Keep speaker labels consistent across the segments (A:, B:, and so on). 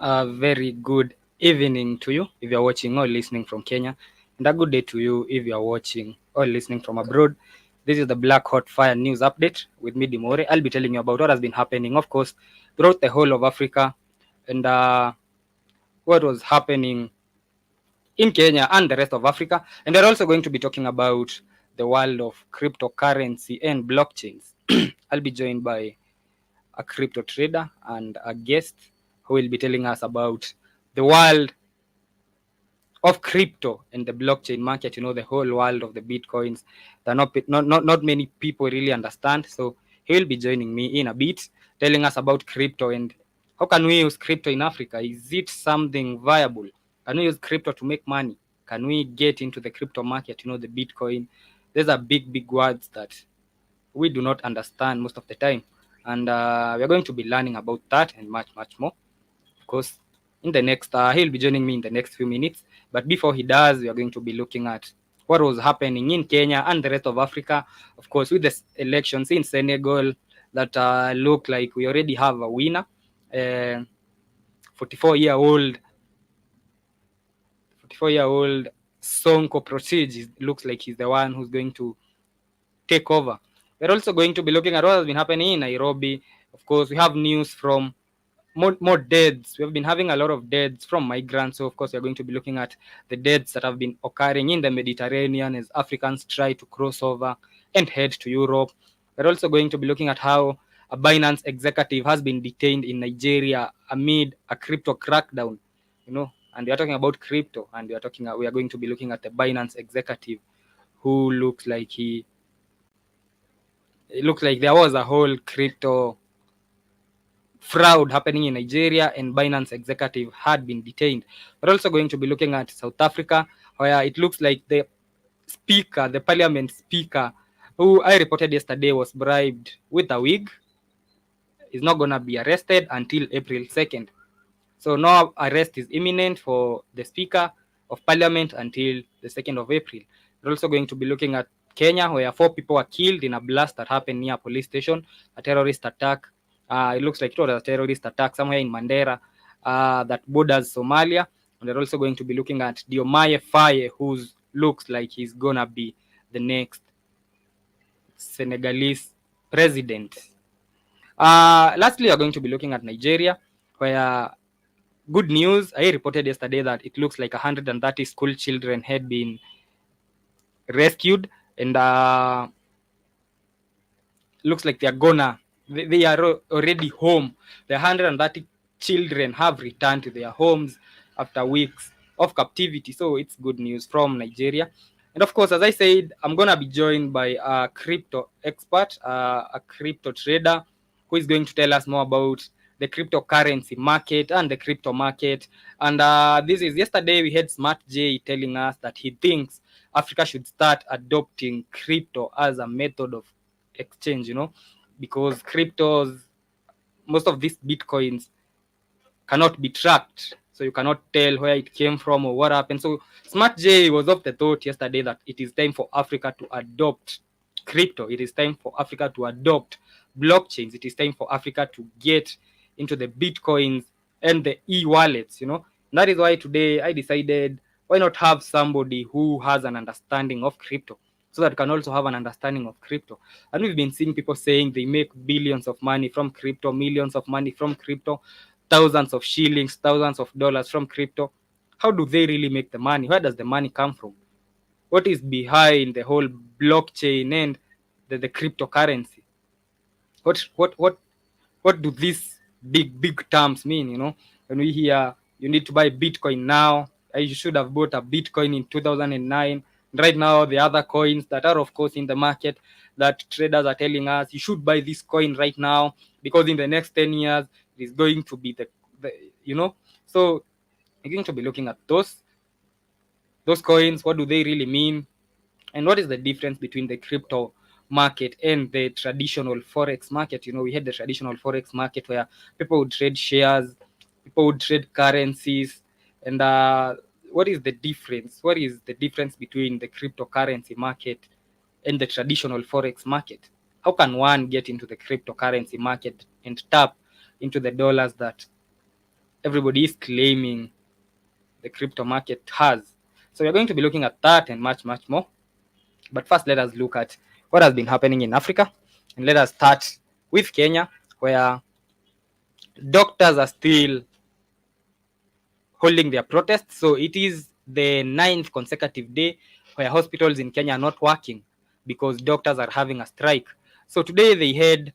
A: A very good evening to you if you're watching or listening from Kenya, and a good day to you if you're watching or listening from abroad. This is the Black Hot Fire News Update with me, Dimore. I'll be telling you about what has been happening, of course, throughout the whole of Africa and what was happening in Kenya and the rest of Africa. And we're also going to be talking about the world of cryptocurrency and blockchains. I'll be joined by a crypto trader and a guest who will be telling us about the world of crypto and the blockchain market. You know, the whole world of the bitcoins that not many people really understand. So he will be joining me in a bit, telling us about crypto and how can we use crypto in Africa. Is it something viable? Can we use crypto to make money? Can we get into the crypto market? You know, the bitcoin. These are big words that we do not understand most of the time, and we are going to be learning about that and much more, of course, in the next he'll be joining me in the next few minutes. But before he does, we are going to be looking at what was happening in Kenya and the rest of Africa, of course, with the elections in Senegal that look like we already have a winner. 44-year-old Sonko Prosige looks like he's the one who's going to take over. We're also going to be looking at what has been happening in Nairobi. Of course, we have news from more deaths. We've been having a lot of deaths from migrants. So, of course, we're going to be looking at the deaths that have been occurring in the Mediterranean as Africans try to cross over and head to Europe. We're also going to be looking at how a Binance executive has been detained in Nigeria amid a crypto crackdown. You know, and we are talking about crypto, and we are going to be looking at the Binance executive who looks like it looks like there was a whole crypto fraud happening in Nigeria and Binance executive had been detained. We're also going to be looking at South Africa, where it looks like the parliament speaker, who I reported yesterday was bribed with a wig, is not going to be arrested until April 2nd. So no arrest is imminent for the Speaker of Parliament until the 2nd of April. We're also going to be looking at Kenya, where 4 people were killed in a blast that happened near a police station, a terrorist attack. It looks like it was a terrorist attack somewhere in Mandera that borders Somalia. And we're also going to be looking at Diomaye Faye, who looks like he's going to be the next Senegalese president. Lastly, we're going to be looking at Nigeria, where good news, I reported yesterday that it looks like 130 school children had been rescued, and looks like they are already home. The 130 children have returned to their homes after weeks of captivity. So it's good news from Nigeria. And of course, as I said, I'm going to be joined by a crypto expert, a crypto trader, who is going to tell us more about the cryptocurrency market and the crypto market. And this is yesterday we had Smart J telling us that he thinks Africa should start adopting crypto as a method of exchange, you know, because most of these bitcoins cannot be tracked, so you cannot tell where it came from or what happened. So Smart J was of the thought yesterday that it is time for Africa to adopt crypto. It is time for Africa to adopt blockchains. It is time for Africa to get into the bitcoins and the e-wallets, you know. And that is why today I decided, why not have somebody who has an understanding of crypto, so that can also have an understanding of crypto. And we've been seeing people saying they make billions of money from crypto, millions of money from crypto, thousands of shillings, thousands of dollars from crypto. How do they really make the money? Where does the money come from? What is behind the whole blockchain and the cryptocurrency? What do these big terms mean? You know, when we hear you need to buy Bitcoin now, you should have bought a Bitcoin in 2009. Right now, the other coins that are, of course, in the market that traders are telling us you should buy this coin right now because in the next 10 years it is going to be the you know. So you're going to be looking at those coins. What do they really mean? And what is the difference between the crypto market and the traditional forex market? You know, we had the traditional forex market where people would trade shares, people would trade currencies. And what is the difference? What is the difference between the cryptocurrency market and the traditional forex market? How can one get into the cryptocurrency market and tap into the dollars that everybody is claiming the crypto market has. So we're going to be looking at that and much, much more. But first, let us look at what has been happening in Africa. And let us start with Kenya, where doctors are still holding their protests. So it is the 9th consecutive day where hospitals in Kenya are not working because doctors are having a strike. So today they held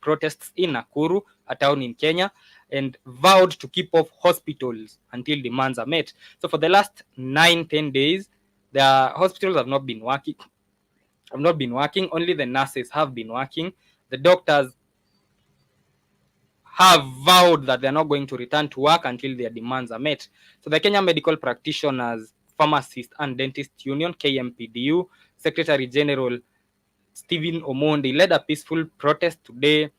A: protests in Nakuru, a town in Kenya, and vowed to keep off hospitals until demands are met. So for the last 9-10 days, the hospitals have not been working. Only the nurses have been working. The doctors have vowed that they're not going to return to work until their demands are met. So the Kenya Medical Practitioners, Pharmacists and Dentists Union, KMPDU, Secretary General Stephen Omondi led a peaceful protest today,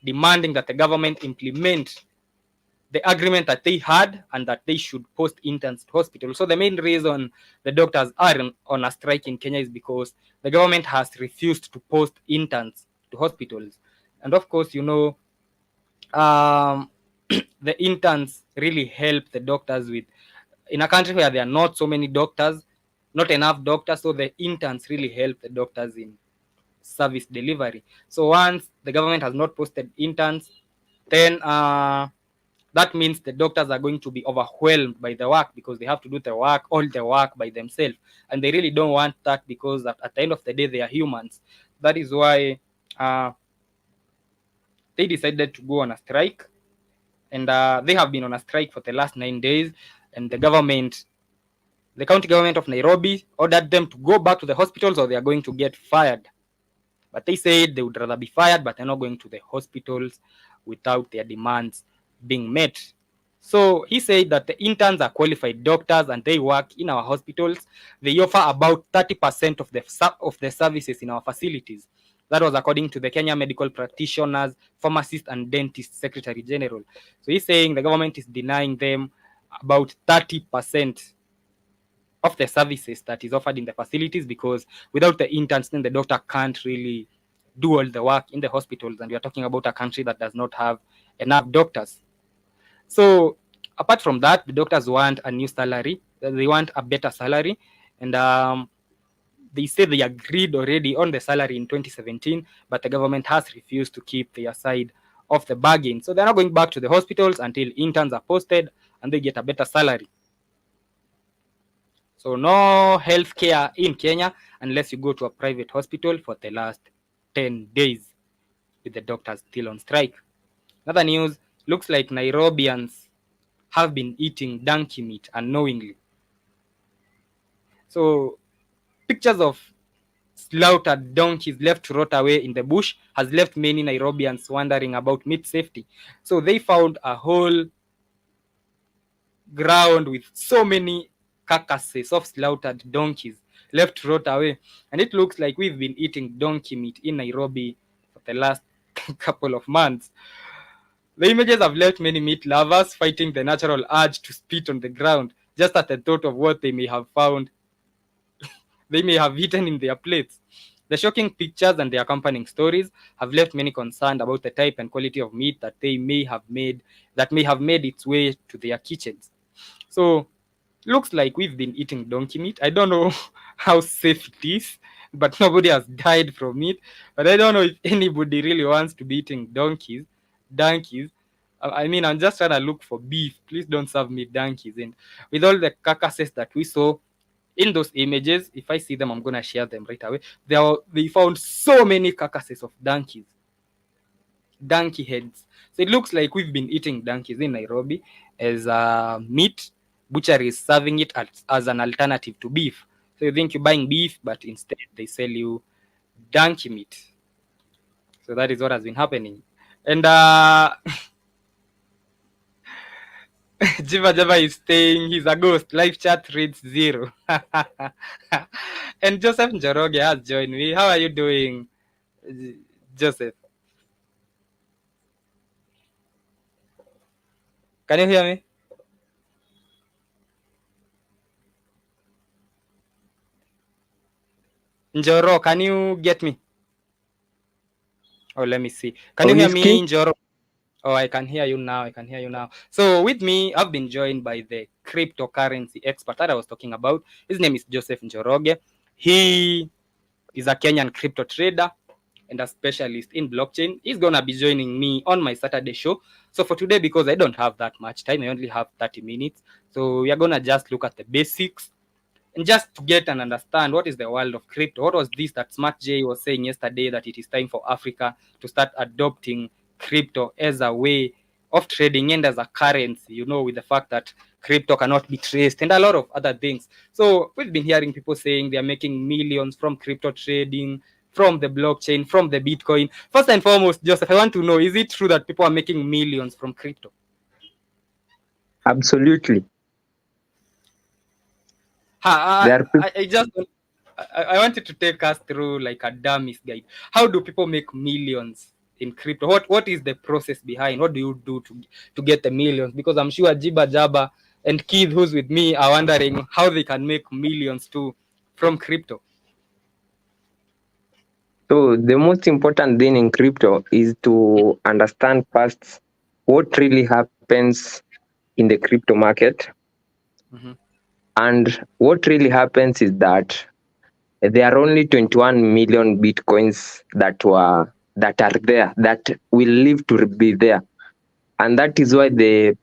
A: demanding that the government implement the agreement that they had and that they should post interns to hospitals. So the main reason the doctors are on a strike in Kenya is because the government has refused to post interns to hospitals. And of course, the interns really help the doctors with, in a country where there are not so many doctors, not enough doctors, so the interns really help the doctors in service delivery. So once the government has not posted interns, then that means the doctors are going to be overwhelmed by the work because they have to do all the work by themselves, and they really don't want that because at the end of the day they are humans. That is why they decided to go on a strike, and they have been on a strike for the last 9 days, and the county government of Nairobi ordered them to go back to the hospitals or they are going to get fired. But they said they would rather be fired, but they're not going to the hospitals without their demands being met. So he said that the interns are qualified doctors and they work in our hospitals. They offer about 30% of the services in our facilities. That was according to the Kenya Medical Practitioners, Pharmacists and Dentists Secretary General. So he's saying the government is denying them about 30% of the services that is offered in the facilities, because without the interns, then the doctor can't really do all the work in the hospitals. And we are talking about a country that does not have enough doctors. So apart from that, the doctors want a new salary. They want a better salary. And they say they agreed already on the salary in 2017, but the government has refused to keep their side of the bargain. So they're not going back to the hospitals until interns are posted and they get a better salary. So no healthcare in Kenya unless you go to a private hospital for the last 10 days with the doctors still on strike. Another news, looks like Nairobians have been eating donkey meat unknowingly. So pictures of slaughtered donkeys left to rot away in the bush has left many Nairobians wondering about meat safety. So they found a whole ground with so many carcasses of slaughtered donkeys left to rot away. And it looks like we've been eating donkey meat in Nairobi for the last couple of months. The images have left many meat lovers fighting the natural urge to spit on the ground just at the thought of what they may have eaten in their plates. The shocking pictures and the accompanying stories have left many concerned about the type and quality of meat that may have made its way to their kitchens. So looks like we've been eating donkey meat. I don't know how safe it is, but nobody has died from it. But I don't know if anybody really wants to be eating donkeys. I mean, I'm just trying to look for beef. Please don't serve me donkeys. And with all the carcasses that we saw in those images, if I see them, I'm gonna share them right away. They found so many carcasses of donkey heads. So it looks like we've been eating donkeys in Nairobi as meat. Butchery is serving it as an alternative to beef. So you think you're buying beef, but instead they sell you donkey meat. So that is what has been happening. And Jiva Java is saying he's a ghost. Live chat reads 0. And Joseph Njoroge has joined me. How are you doing, Joseph? Can you hear me? Njoro, can you get me? Oh, let me see. Can you hear me, Njoro? Oh, I can hear you now. I can hear you now. So with me, I've been joined by the cryptocurrency expert that I was talking about. His name is Joseph Njoroge. He is a Kenyan crypto trader and a specialist in blockchain. He's gonna be joining me on my Saturday show. So for today, because I don't have that much time, I only have 30 minutes. So we are gonna just look at the basics and just to get and understand what is the world of crypto. What was this that Smart J was saying yesterday, that it is time for Africa to start adopting crypto as a way of trading and as a currency, with the fact that crypto cannot be traced and a lot of other things. So we've been hearing people saying they are making millions from crypto trading, from the blockchain, from the Bitcoin. First and foremost, Joseph, I want to know, is it true that people are making millions from crypto?
B: Absolutely.
A: I,
B: There are people.
A: I just I wanted to take us through like a dummy's guide. How do people make millions in crypto? What is the process behind? What do you do to get the millions? Because I'm sure Jiba Jaba and Keith, who's with me, are wondering how they can make millions too from crypto.
B: So the most important thing in crypto is to understand first what really happens in the crypto market.
A: Mm-hmm.
B: And what really happens is that there are only 21 million bitcoins that are there, that will live to be there. And that is why the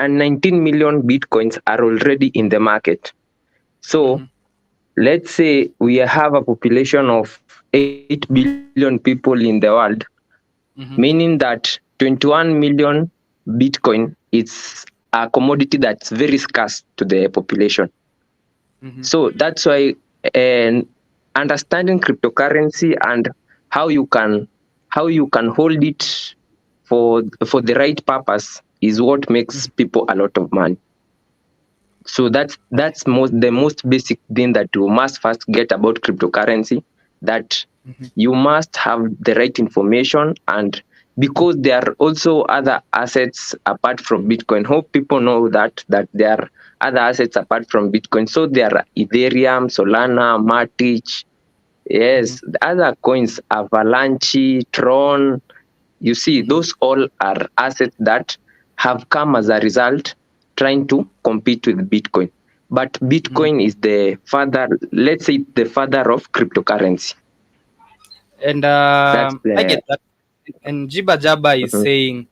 B: 19 million bitcoins are already in the market. So
A: Mm-hmm.
B: let's say we have a population of 8 billion people in the world,
A: Mm-hmm.
B: meaning that 21 million bitcoin is a commodity that's very scarce to the population.
A: Mm-hmm.
B: So that's why uh, understanding cryptocurrency and how you can hold it for the right purpose is what makes people a lot of money. So the most basic thing that you must first get about cryptocurrency, that
A: Mm-hmm.
B: you must have the right information. And because there are also other assets apart from Bitcoin, hope people know that there are other assets apart from Bitcoin. So there are Ethereum, Solana, Matic.
A: Mm-hmm.
B: Yes, the other coins, Avalanche, Tron. You see,
A: Mm-hmm.
B: those all are assets that have come as a result trying to compete with Bitcoin. But
A: Mm-hmm.
B: Bitcoin is the father, let's say, the father of cryptocurrency.
A: And
B: That's
A: I get
B: the.
A: that. And Jiba Jaba is
B: Mhm,
A: saying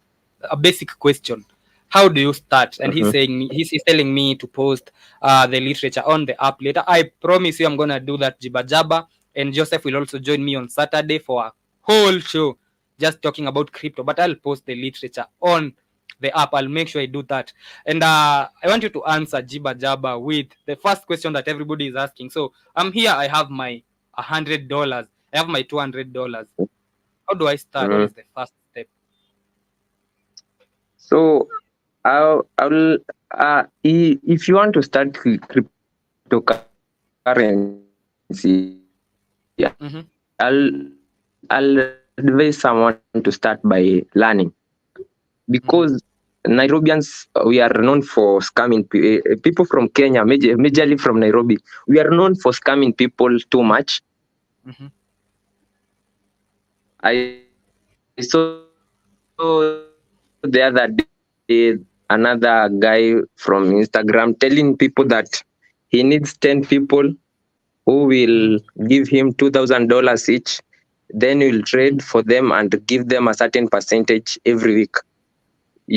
A: a basic question: how do you start? And
B: mhm.
A: he's telling me to post the literature on the app later. I promise you, I'm gonna do that, Jiba Jaba. And Joseph will also join me on Saturday for a whole show just talking about crypto. But I'll post the literature on the app. I'll make sure I do that. And I want you to answer Jiba Jaba with the first question that everybody is asking. So I'm here. I have my $100. I have my $200. How do I start? What
B: Mm.
A: is the first step?
B: So if you want to start cryptocurrency, I'll
A: Mm-hmm.
B: advise someone to start by learning, because
A: Mm-hmm.
B: Nairobians, we are known for scamming people from Kenya, majorly from Nairobi. We are known for scamming people too much.
A: Mm-hmm.
B: I saw the other day another guy from Instagram telling people that he needs 10 people who
A: Mm-hmm.
B: will give him $2,000 each. Then he'll
A: Mm-hmm.
B: trade for them and give them a certain percentage every week.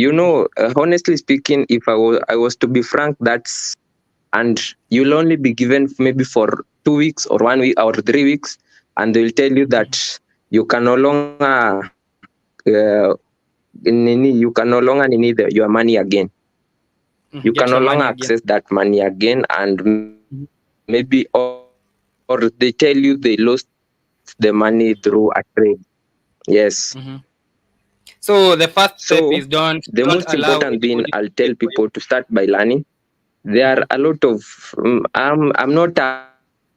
A: Mm-hmm.
B: Honestly speaking, if I was to be frank, and you'll only be given maybe for 2 weeks or 1 week or 3 weeks, and they'll tell you that you can no longer you can no longer need your money again. You can
A: Get
B: no
A: your
B: longer
A: money again.
B: access that money again, and maybe or they tell you they lost the money through a trade. Yes.
A: Mm-hmm. So the first
B: So
A: step is
B: the
A: don't
B: most
A: don't
B: important
A: allow
B: thing I'll
A: anybody to
B: tell
A: trade for
B: people
A: you.
B: to start by learning. There are
A: Mm-hmm.
B: a lot of I'm not a guru.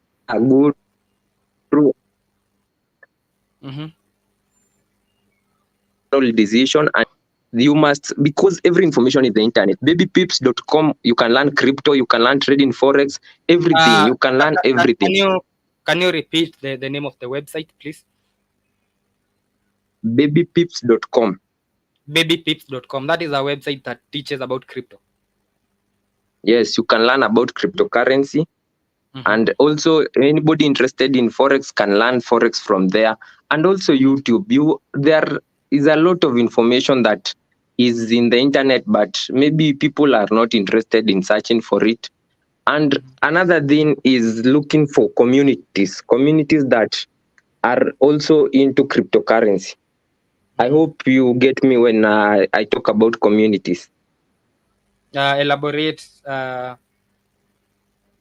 A: Mm-hmm.
B: Personal decision, and you must, because every information is the internet. Babypips.com, you can learn crypto, you can learn trading forex, everything. You can learn
A: Can
B: everything.
A: you repeat the name of the website, please?
B: Babypips.com.
A: babypips.com. That is a website that teaches about crypto.
B: Yes, you can learn about cryptocurrency. And also anybody interested in forex can learn forex from there. And also YouTube, there is a lot of information that is in the internet, but maybe people are not interested in searching for it. And another thing is looking for communities that are also into cryptocurrency. I hope you get me when I talk about communities.
A: Elaborate.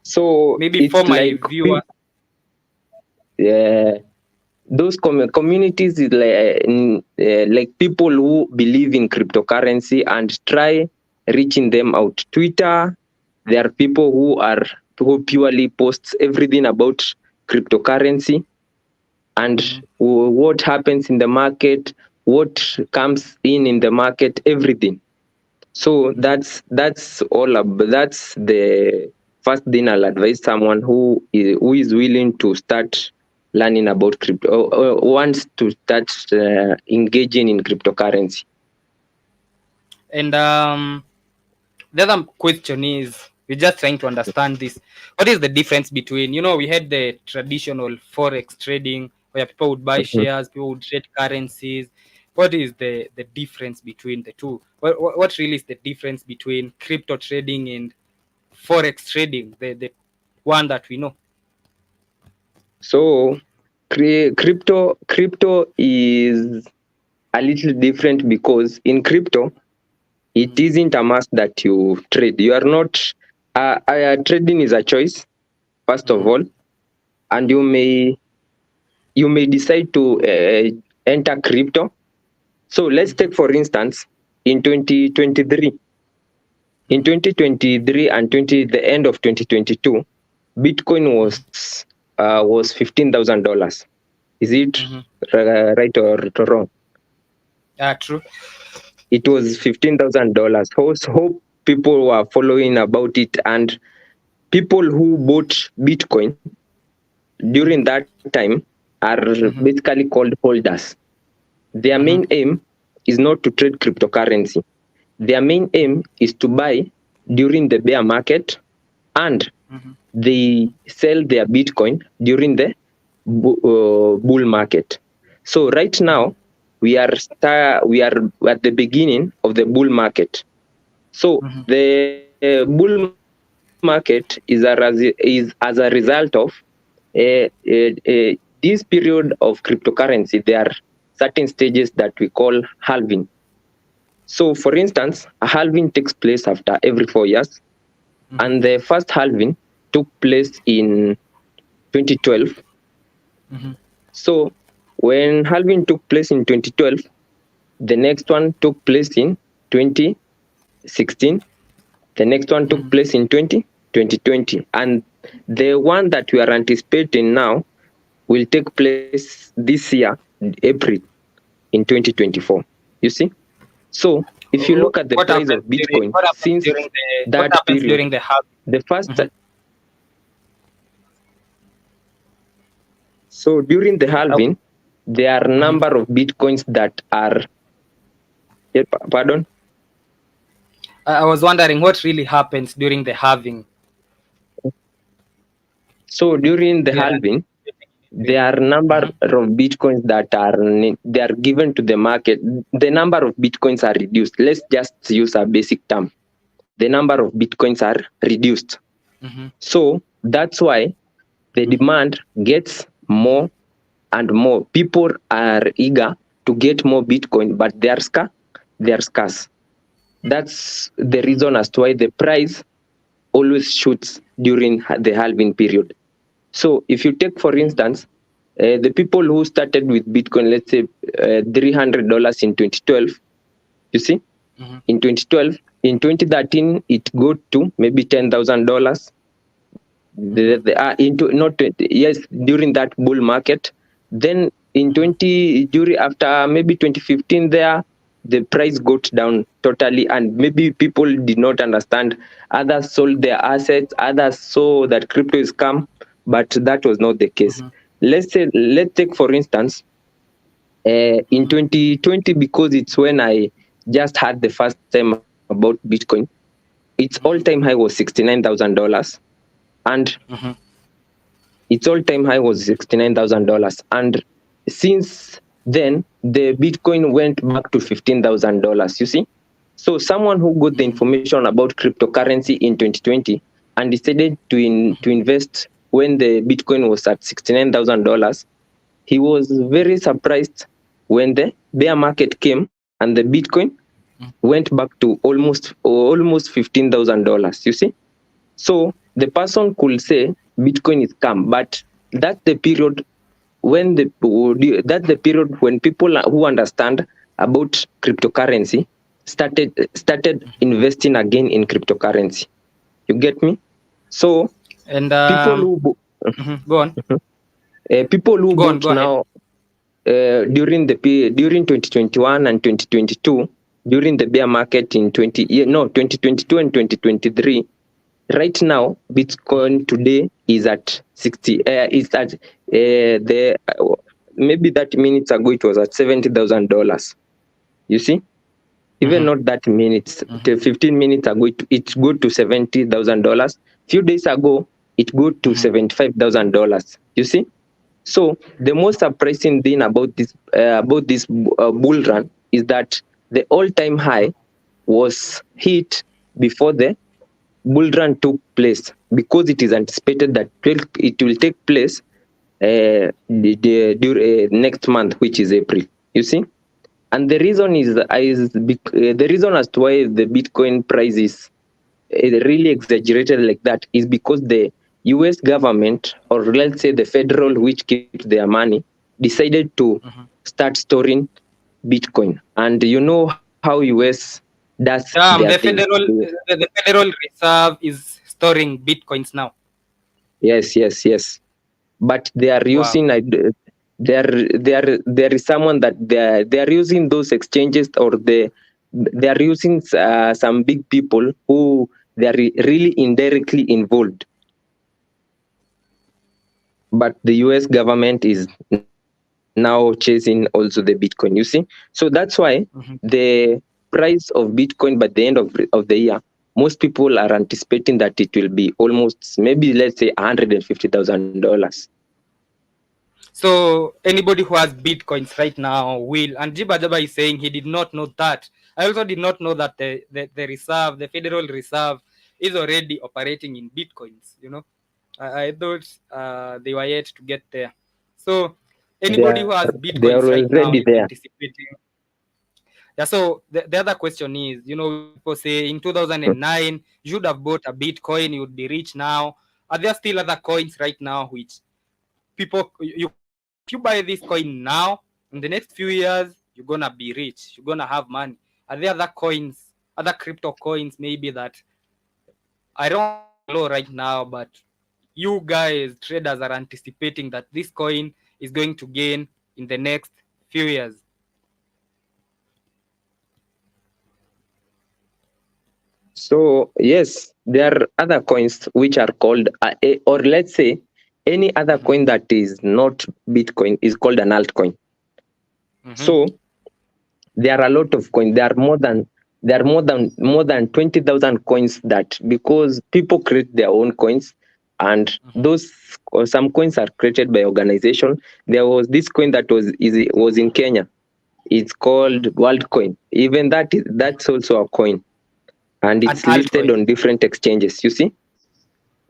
B: So
A: Maybe
B: it's
A: for my
B: like
A: viewer.
B: those communities is like people who believe in cryptocurrency and try reaching them out. Twitter, there are people who purely posts everything about cryptocurrency and what happens in the market, what comes in the market, everything. So that's all. That's the first thing I'll advise someone who is willing to start learning about crypto or wants to start engaging in cryptocurrency.
A: And the other question is, we're just trying to understand this. What is the difference between, we had the traditional forex trading where people would buy shares, people would trade currencies. What is the difference between the two? What really is the difference between crypto trading and forex trading, the one that we know?
B: So crypto is a little different because in crypto it isn't a must that you trade. You are not trading is a choice first of all, and you may decide to enter crypto. So let's take for instance in 2023 and the end of 2022 Bitcoin was $15,000. Is it right or wrong?
A: True.
B: It was $15,000. Hope people were following about it, and people who bought Bitcoin during that time are basically called holders. Their main aim is not to trade cryptocurrency. Their main aim is to buy during the bear market, and they sell their Bitcoin during the bull market. So right now we are at the beginning of the bull market. So the bull market is as a result of this period of cryptocurrency. There are certain stages that we call halving. So, for instance, a halving takes place after every 4 years, and the first halving took place in 2012. So, when halving took place in 2012, the next one took place in 2016. The next one took place in 2020, and the one that we are anticipating now will take place this year, April, in 2024. You see? So if you look at the price of Bitcoin since that period,
A: during the halving?
B: the first so during the halving, there are a number of Bitcoins that are pardon?
A: I was wondering what really happens during the halving.
B: So during the halving, there are a number of Bitcoins that are given to the market. The number of Bitcoins are reduced. Let's just use a basic term. The number of Bitcoins are reduced. So that's why the demand gets more and more. People are eager to get more Bitcoin, but they are scarce. That's the reason as to why the price always shoots during the halving period. So if you take, for instance, the people who started with Bitcoin, let's say $300 in 2012, you see, in 2012, in 2013, it got to maybe $10,000. During that bull market. Then in after maybe 2015 there, the price got down totally, and maybe people did not understand. Others sold their assets, others saw that crypto is scam, but that was not the case. Let's take for instance in 2020, because it's when I just heard the first time about Bitcoin, its all-time high was $69,000, and
A: Mhm.
B: its all-time high was $69,000, and since then the Bitcoin went back to $15,000. You see, so someone who got the information about cryptocurrency in 2020 and decided to invest when the Bitcoin was at $69,000, he was very surprised when the bear market came and the Bitcoin went back to almost $15,000. You see, so the person could say Bitcoin is calm, but that's the period that's the period when people who understand about cryptocurrency started investing again in cryptocurrency. You get me? So
A: And
B: people who
A: go on.
B: people who
A: Go on.
B: bought
A: Go ahead.
B: now during 2021 and 2022, during the bear market in 2022 and 2023, right now Bitcoin today is at 60 is at the maybe 30 minutes ago it was at $70,000. You see, even not that minutes, 15 minutes ago it go to $70,000. Few days ago it go to $75,000. You see, so the most surprising thing about this bull run is that the all-time high was hit before the bull run took place, because it is anticipated that it will take place next month, which is April. You see, and the reason the reason as to why the Bitcoin price is really exaggerated like that is because the US government, or let's say the federal, which keeps their money, decided to start storing Bitcoin. And you know how US does their
A: Damn,
B: things.
A: the Federal Reserve is storing bitcoins now.
B: Yes. But they are
A: Wow.
B: using there is someone that they are using those exchanges, or they are using some big people who they are really indirectly involved. But the US government is now chasing also the Bitcoin. You see, so that's why the price of Bitcoin by the end of the year, most people are anticipating that it will be almost, maybe let's say, $150,000.
A: So anybody who has bitcoins right now will. And Jibajaba is saying he did not know that. I also did not know that the reserve, the Federal Reserve, is already operating in bitcoins. I thought they were yet to get there. So anybody who has
B: They are
A: bitcoins right now
B: already
A: is
B: there.
A: anticipating. Yeah. So the other question is, people say in 2009 you should have bought a Bitcoin, you would be rich now. Are there still other coins right now which people if you buy this coin now, in the next few years you're gonna be rich, you're gonna have money? Are there other coins, other crypto coins maybe that I don't know right now, but you guys traders are anticipating that this coin is going to gain in the next few years?
B: So yes, there are other coins which are called, or let's say, any other coin that is not Bitcoin is called an altcoin. So there are a lot of coins. There are more than 20,000 coins, that because people create their own coins, and those, or some coins are created by organization. There was this coin that was in Kenya. It's called WorldCoin. Even that's also a coin, and
A: An
B: it's listed
A: altcoin.
B: on different exchanges. You see,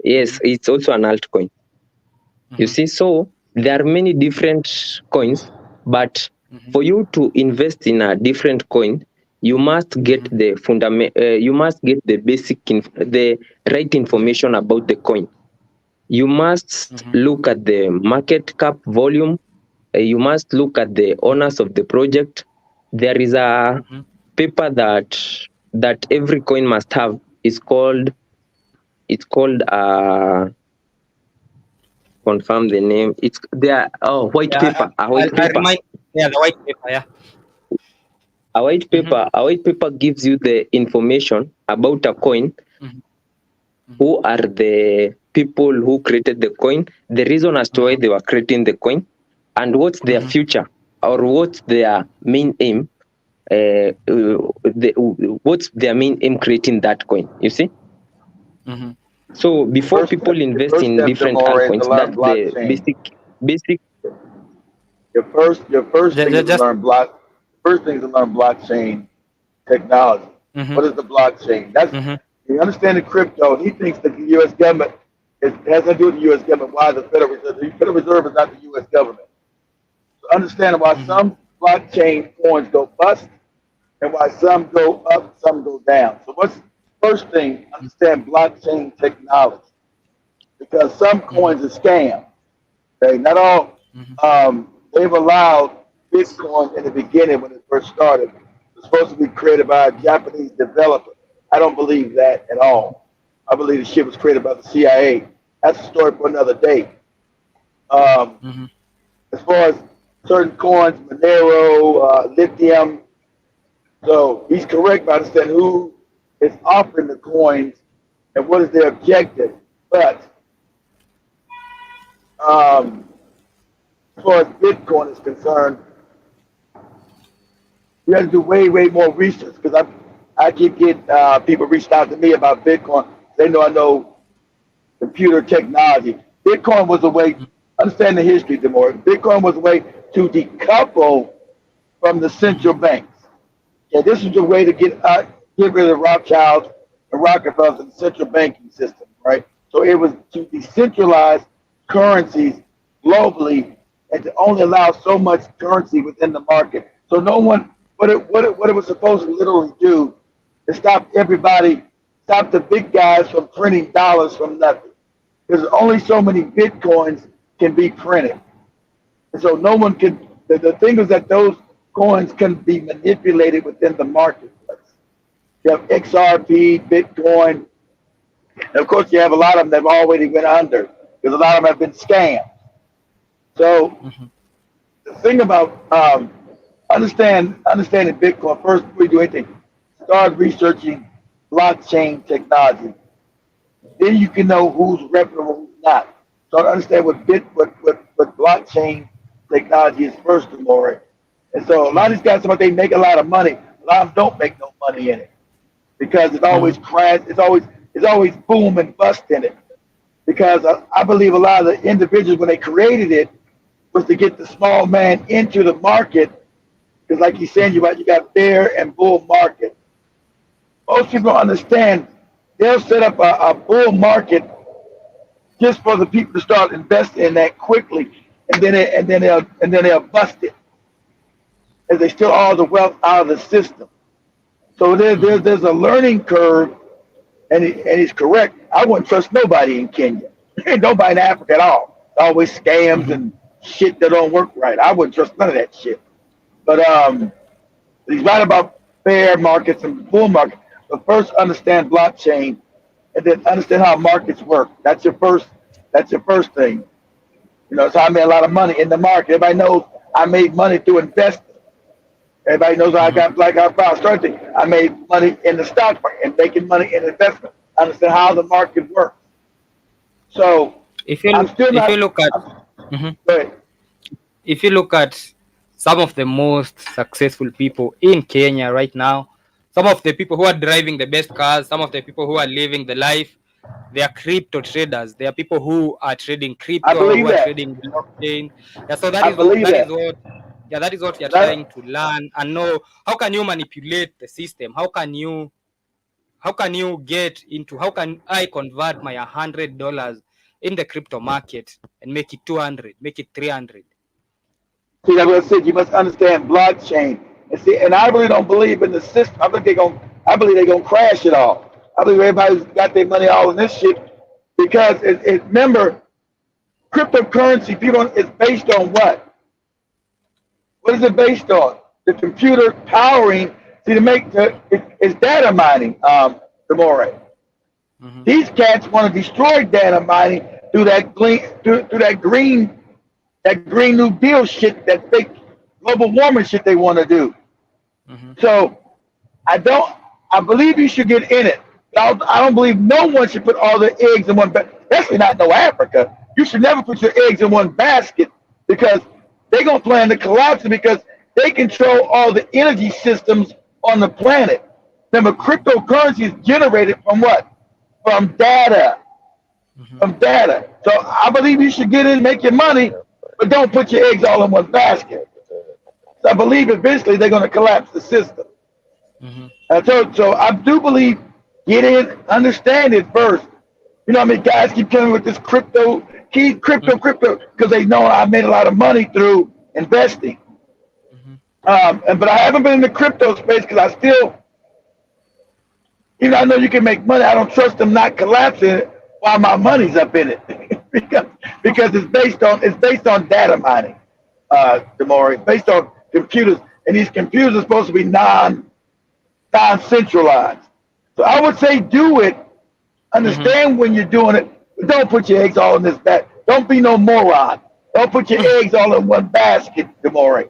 B: yes, it's also an altcoin. You see, so there are many different coins, but for you to invest in a different coin, you must get the you must get the the right information about the coin. You must look at the market cap volume. You must look at the owners of the project. There is a paper that every coin must have. It's called confirm the name. It's there. Oh, white
A: Yeah,
B: paper. A white
A: I
B: paper.
A: remind. Yeah, the white paper. Yeah.
B: A white paper. A white paper gives you the information about a coin. Who are the people who created the coin? The reason as to why they were creating the coin, and what's their future, or what's their main aim what's their main aim creating that coin, you see.
A: Mm-hmm.
B: So before
C: First
B: people
C: step, your
B: invest
C: first
B: in
C: step,
B: different
C: Demore, is to
B: altcoins,
C: learn
B: that's the
C: blockchain.
B: basic.
C: Your first thing is to
A: Just.
C: learn blockchain technology.
A: Mm-hmm.
C: What is the blockchain? That's
A: Mm-hmm.
C: you understand the crypto. He thinks that the U.S. government has nothing to do with the U.S. government. Why the Federal Reserve? The Federal Reserve is not the U.S. government. So understand why
A: Mm-hmm.
C: some blockchain coins go bust and why some go up, some go down. So what's the first thing? Understand blockchain technology because some
A: Mm-hmm.
C: coins are scams. Okay, not all.
A: Mm-hmm.
C: They've allowed Bitcoin in the beginning when it first started. It was supposed to be created by a Japanese developer. I don't believe that at all. I believe the shit was created by the CIA. That's a story for another day. Um,
A: Mm-hmm.
C: as far as certain coins, Monero, lithium. So he's correct by understanding who is offering the coins and what is their objective. But um, as far as Bitcoin is concerned, you have to do way, way more research because I keep getting people reaching out to me about Bitcoin. They know I know computer technology. Bitcoin was a way, understand the history, Demore. Bitcoin was a way to decouple from the
A: Mm-hmm.
C: central banks. Yeah, this is a way to get rid of Rothschilds and Rockefellers in the central banking system, right? So it was to decentralize currencies globally and to only allow so much currency within the market. So no one, what it was supposed to literally do is stop the big guys from printing dollars from nothing. There's only so many bitcoins can be printed. And so no one can, the thing is that those coins can be manipulated within the marketplace. You have XRP, Bitcoin, and of course you have a lot of them that have already went under because a lot of them have been scammed. So
A: Mm-hmm.
C: the thing about understanding Bitcoin first before you do anything, start researching blockchain technology. Then you can know who's reputable, who's not. So I understand what blockchain technology is first of all, right? And so a lot of these guys, they make a lot of money. A lot of them don't make no money in it because it's
A: Mm-hmm.
C: always crash. It's always boom and bust in it. Because I believe a lot of the individuals when they created it was to get the small man into the market. Because like he's saying, you got bear and bull market. Most people don't understand. They'll set up a bull market just for the people to start investing in that quickly, and then they'll bust it as they steal all the wealth out of the system. So
A: Mm-hmm.
C: there's a learning curve, and he's correct. I wouldn't trust nobody in Kenya, nobody in Africa at all. Always scams
A: Mm-hmm.
C: and shit that don't work right. I wouldn't trust none of that shit. But he's right about bear markets and bull markets. But first, understand blockchain, and then understand how markets work. That's your first. That's your first thing. So I made a lot of money in the market. Everybody knows I made money through investing. Everybody knows I
A: Mm-hmm.
C: got Blackout Power starting. I made money in the stock market and making money in investment. I understand how the market works. So
A: If you
C: I'm
A: look,
C: still
A: if you
C: not.
A: look at,
C: I'm,
A: Mhm.
C: but
A: if you look at some of the most successful people in Kenya right now, some of the people who are driving the best cars, some of the people who are living the life, they are crypto traders. They are people who are trading
C: I
A: crypto, who
C: believe
A: are
C: that.
A: trading blockchain. Yeah, so that
C: I
A: is what
C: believe
A: that is
C: that.
A: what yeah, that is what you're
C: That
A: trying to learn and know. How can you manipulate the system? How can you get into, how can I convert my $100 in the crypto market and make it 200, make it 300?
C: See, that's what I said. You must understand blockchain. And I really don't believe in the system. I believe they're gonna crash it all. I believe everybody's got their money all in this shit because remember, cryptocurrency. People, it's based on what? What is it based on? The computer powering. See, it's data mining. The more
A: Mm-hmm.
C: these cats want to destroy data mining through that green new deal shit, that fake global warming shit they want to do.
A: Mm-hmm.
C: So I don't. I believe you should get in it. I don't believe no one should put all their eggs in one basket. Especially not no Africa. You should never put your eggs in one basket because they're gonna plan to collapse it because they control all the energy systems on the planet. Remember, cryptocurrency is generated from what? From data.
A: Mhm.
C: From data. So I believe you should get in, make your money, but don't put your eggs all in one basket. So I believe eventually they're going to collapse the system.
A: Mhm.
C: So I do believe get in, understand it first. You know, I mean, guys keep coming with this
A: Mhm.
C: crypto, because they know I made a lot of money through investing.
A: Mhm.
C: But I haven't been in the crypto space because I still, I know you can make money. I don't trust them not collapsing it while my
A: Mhm.
C: money's up in it, because it's based on data mining. Demore, it's based on computers, and these computers are supposed to be non-centralized. So I would say do it.
A: Mhm.
C: Understand when you're doing it, but don't put your eggs all in this bag. Don't be no moron. Don't put your eggs all in one basket, Demore.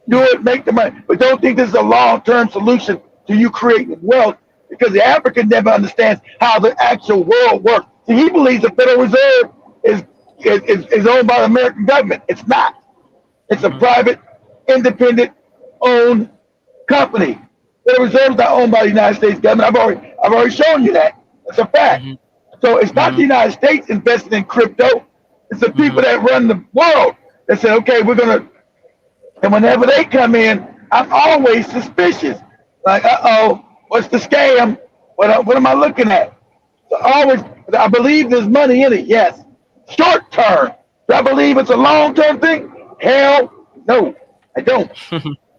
C: Do it, make the money, but don't think this is a long-term solution to you creating wealth, because the African never understands how the actual world works. See, he believes the Federal Reserve is is owned by the American government. It's not. It's a
A: Mhm.
C: private, independent owned company. The Reserve is not owned by the United States government. I've already shown you that. It's a fact.
A: Mhm.
C: So it's not the
A: Mhm.
C: United States investing in crypto. It's the people
A: Mhm.
C: that run the world that say, okay, we're gonna. And whenever they come in, I'm always suspicious. Like, what's the scam? What am I looking at? So always, I believe there's money in it. Yes, short term. Do I believe it's a long term thing? Hell, no, I don't.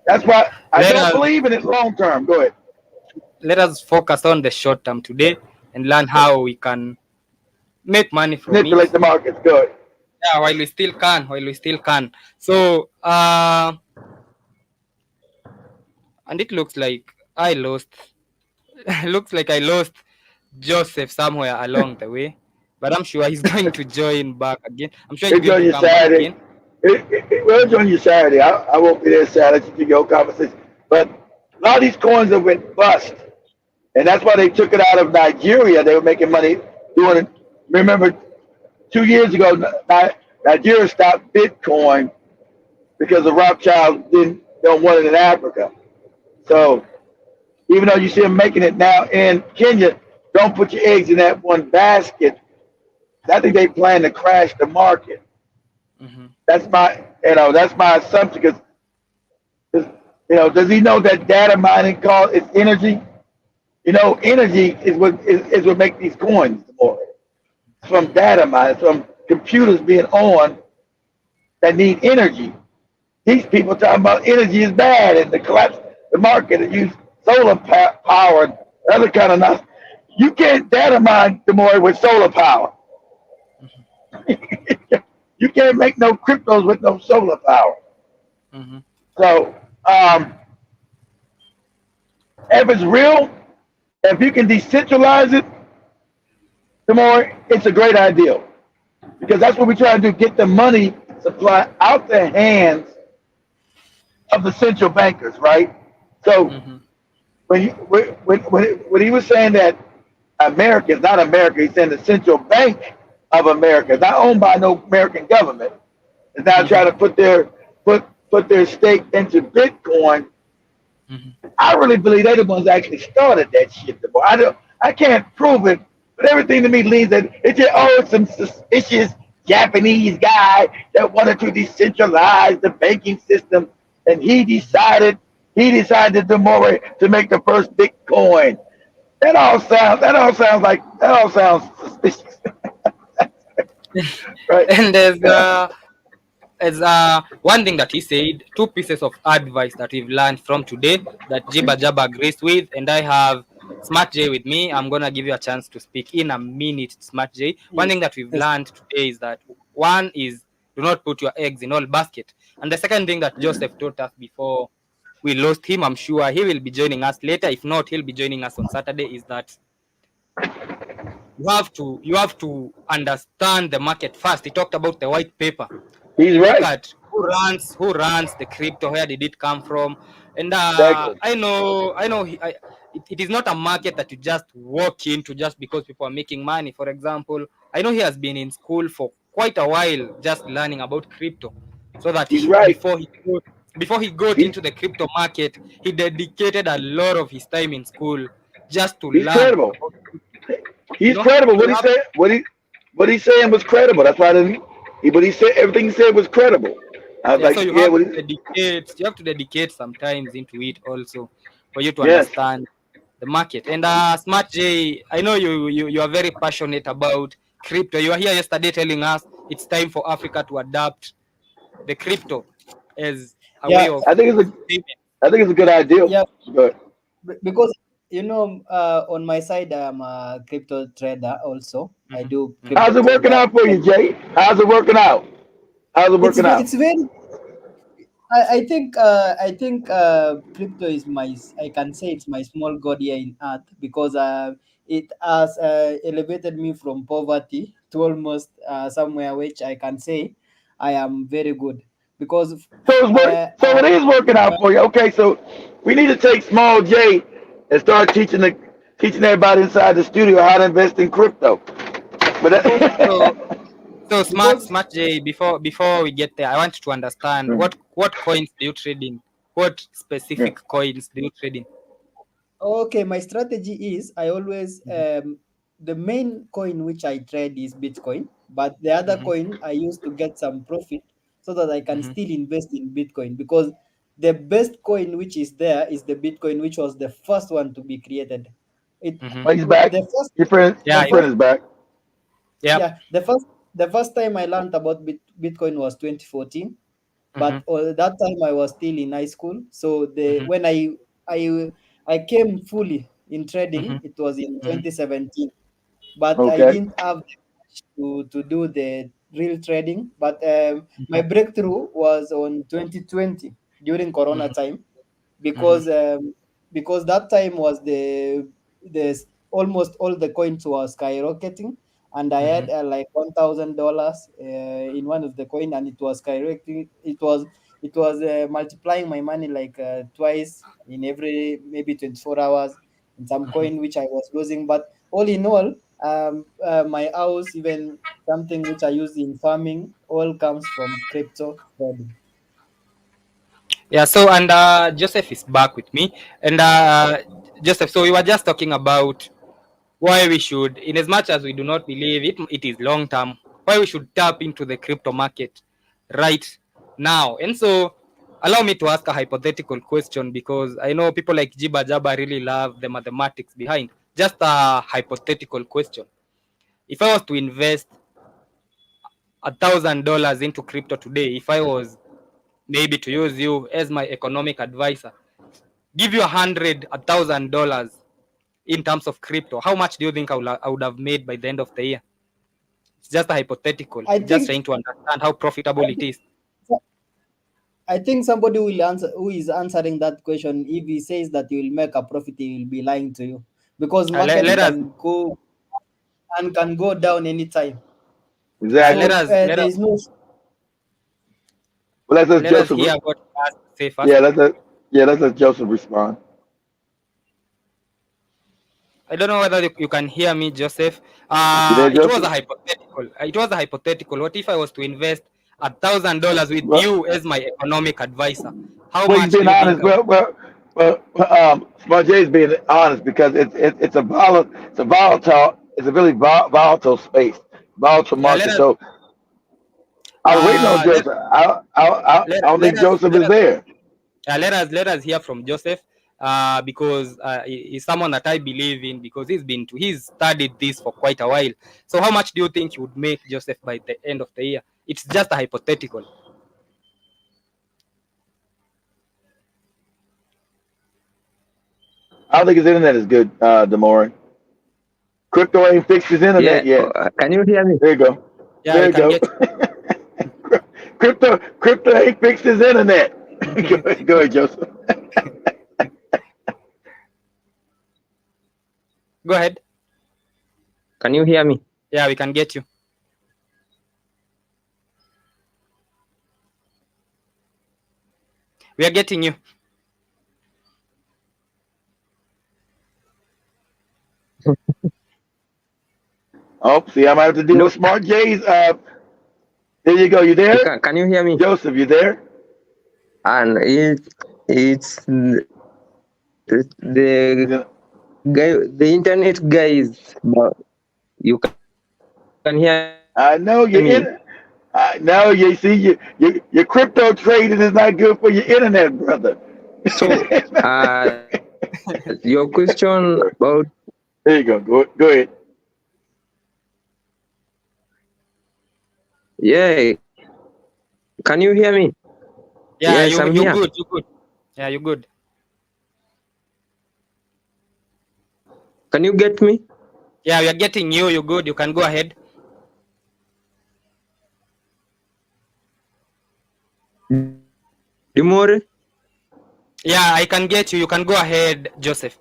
C: That's why I
A: let
C: don't
A: us
C: believe in it long term. Go ahead.
A: let us focus on the short term today and learn how we can make money from it.
C: Manipulate the markets. Good.
A: Yeah, while we still can. So and it looks like I lost looks like I lost Joseph somewhere along the way. But I'm sure he's going to join back again. I'm sure he's
C: It's
A: going
C: on
A: to
C: your
A: come back
C: Saturday.
A: again.
C: Well, it's on your Saturday. I won't be there Saturday to your conversation. But a lot of these coins have went bust. And that's why they took it out of Nigeria. They were making money doing it. Remember, 2 years ago, Nigeria stopped Bitcoin because the Rothschild don't want it in Africa. So even though you see them making it now in Kenya, don't put your eggs in that one basket. I think they plan to crash the market.
A: Hmm.
C: That's my assumption. Because does he know that data mining cost is energy? Energy is what makes these coins more. It's from data mining, from computers being on that need energy. These people talking about energy is bad and the collapse the market and use solar power and other kind of nonsense. You can't data mine the more with solar power. You can't make no cryptos with no solar power.
A: Hmm.
C: So if it's real, if you can decentralize it, the more it's a great idea, because that's what we try to do: get the money supply out the hands of the central bankers, right? So
A: Hmm.
C: when he was saying that America is not America, he's saying the central bank of America is not owned by no American government. Is now
A: Hmm.
C: trying to put their stake into Bitcoin.
A: Hmm.
C: I really believe they're the ones that actually started that shit. I can't prove it, but everything to me leads that it's just it's some suspicious Japanese guy that wanted to decentralize the banking system, and he decided to make the first Bitcoin. That all sounds suspicious, right?
A: And there's one thing that he said, two pieces of advice that we've learned from today that Jiba Jaba agrees with, and I have Smart J with me. I'm gonna give you a chance to speak in a minute, Smart J. One thing that we've
B: Yes.
A: learned today is that one is do not put your eggs in all basket. And the second thing that Joseph taught us before we lost him, I'm sure he will be joining us later. If not, he'll be joining us on Saturday, is that you have to understand the market first. He talked about the white paper.
C: He's
A: Look
C: right.
A: at who runs the crypto, where did it come from. And
C: Exactly.
A: it is not a market that you just walk into just because people are making money. For example, I know he has been in school for quite a while just learning about crypto, so that
C: He's right.
A: before he before he got
C: He's
A: into the crypto market, he dedicated a lot of his time in school just to
C: he's
A: learn
C: credible.
A: about,
C: He's credible.
A: to
C: What he
A: have.
C: said, what he saying was credible. That's why I didn't. But he said everything he said was credible. I was
A: Yeah, so
C: like,
A: you
C: yeah,
A: have
C: what
A: to
C: he,
A: dedicate, sometimes into it also for you to
C: yes.
A: understand the market. And Smart J, I know you are very passionate about crypto. You were here yesterday telling us it's time for Africa to adapt the crypto as a way
D: Yeah,
A: of
C: I think it's a
A: payment.
C: I think it's a good idea.
D: yeah,
C: But
D: because on my side, I'm a crypto trader also. I
A: Mhm,
D: do
A: mhm,
C: how's
D: crypto
C: it working
D: trader.
C: out for you, Jay? How's it working out? How's it working out?
D: It's very. I think crypto is I can say it's my small god here in earth, because it has elevated me from poverty to almost somewhere which I can say I am very good, because
C: So it's work. So
D: I
C: it is working out for you. Okay, so we need to take small J and start teaching everybody inside the studio how to invest in crypto. But
D: because
A: So
C: that,
A: so
D: because
A: smart J, before we get there, I want to understand what coins do you trade in? What specific coins do you trade in?
D: Okay, my strategy is I always the main coin which I trade is Bitcoin, but the other
A: Mhm,
D: coin I use to get some profit so that I can
A: mhm,
D: still invest in Bitcoin, because the best coin which is there is the Bitcoin, which was the first one to be created. It
A: mhm.
C: he's back.
D: the first
A: Yeah,
D: the
C: Your friend
D: first
C: is back.
A: yep.
D: yeah the first time I learned about Bitcoin was 2014,
A: Mhm,
D: but that time I was still in high school. So the
A: mhm,
D: when I I came fully in trading,
A: mhm,
D: it was in
A: mhm,
D: 2017. But I
C: Okay.
D: didn't have the cash to do the real trading. But my
A: mhm,
D: breakthrough was on 2020 during Corona
A: mhm,
D: time,
A: mhm,
D: because that time was the almost all the coins were skyrocketing, and I
A: mhm,
D: had like $1,000 in one of the coin, and it was skyrocketing. It was multiplying my money like twice in every maybe 24 hours in some
A: mhm.
D: coin which I was losing. But all in all, my house, even something which I use in farming, all comes from crypto trading.
A: Yeah, so and Joseph is back with me. And Joseph, so we were just talking about why we should, in as much as we do not believe it is long term, why we should tap into the crypto market right now. And so allow me to ask a hypothetical question, because I know people like Jiba Jaba really love the mathematics behind. Just a hypothetical question. If I was to invest $1,000 into crypto today, if I was maybe to use you as my economic advisor, give you $100,000 in terms of crypto, how much do you think I would have made by the end of the year? It's just a hypothetical,
D: I
A: just
D: think
A: trying to understand how profitable
D: I
A: it
D: think
A: is.
D: I think somebody will answer who is answering that question. If he says that he will make a profit, he will be lying to you, because
A: Let,
D: market
A: let us
D: can go down anytime.
A: let
C: Exactly.
D: So
A: us let
D: there
A: us
D: is no.
C: Well, let's let
A: let us
C: Joseph.
A: hear what he has to say
C: Yeah,
A: first.
C: let's let Joseph respond.
A: I don't know whether you can hear me, Joseph.
C: You there,
A: It was a
C: Joseph?
A: hypothetical. It was a hypothetical. What if I was to invest $1,000 with
C: Well,
A: you as my economic advisor? How
C: well, he's
A: much do
C: being
A: you think
C: honest.
A: I would?
C: Smart J's being honest because it's a it's a really volatile space, volatile
A: Yeah, let
C: market.
A: us
C: So I was waiting on
A: uh let
C: Joseph. I don't
A: let
C: think
A: us
C: Joseph
A: let
C: is
A: us
C: there.
A: let us hear from Joseph, because he's someone that I believe in, because he's studied this for quite a while. So how much do you think you would make, Joseph, by the end of the year? It's just a hypothetical.
C: I don't think his internet is good, Demore. Crypto ain't fixed his
B: Yeah,
C: internet yet.
B: can you hear me?
C: There you go.
A: Yeah,
C: There
A: we
C: you
A: can
C: go.
A: get
C: Crypto ain't fixed his internet. Go ahead, Joseph.
A: go ahead.
B: Can you hear me?
A: Yeah, we can get you. We are getting you.
C: Oh, see, I might have to deal with
B: Look,
C: Smart J's. There you go. You
B: you
C: there?
B: can you hear me?
C: Joseph, you there?
B: and it's the guy, the internet guys. But you can hear me?
C: I know you're in. I know you see your crypto trading is not good for your internet, brother.
B: So, your question about,
C: There you go. Go ahead.
B: yeah, can you hear me? Yes,
A: Yeah,
B: I'm here.
A: you good, you good. Yeah, you good.
B: Can you get me?
A: Yeah, we are getting you. You good. You can go ahead.
B: Dimore?
A: Yeah, I can get you. You can go ahead, Joseph.